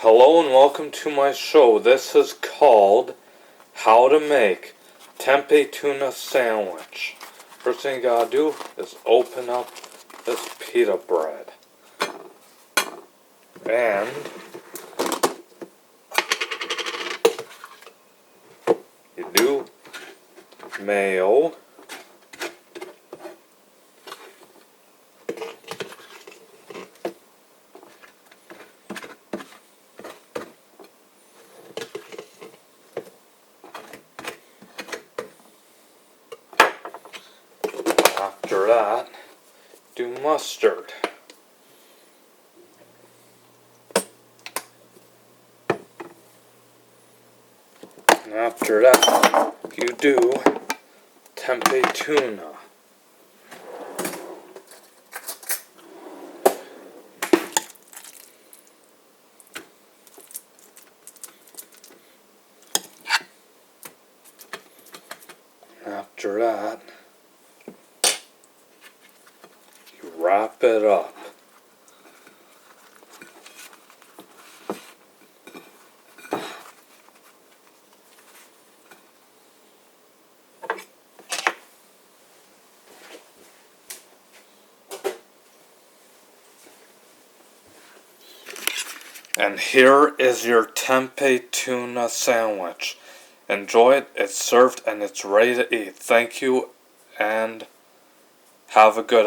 Hello and welcome to my show. This is called How to Make Tempeh Tuna Sandwich. First thing you gotta do is open up this pita bread. And you do mayo. After that, do mustard. And after that, you do tempeh tuna. After that, you wrap it up. And here is your tempeh tuna sandwich. Enjoy it, it's served and it's ready to eat. Thank you and have a good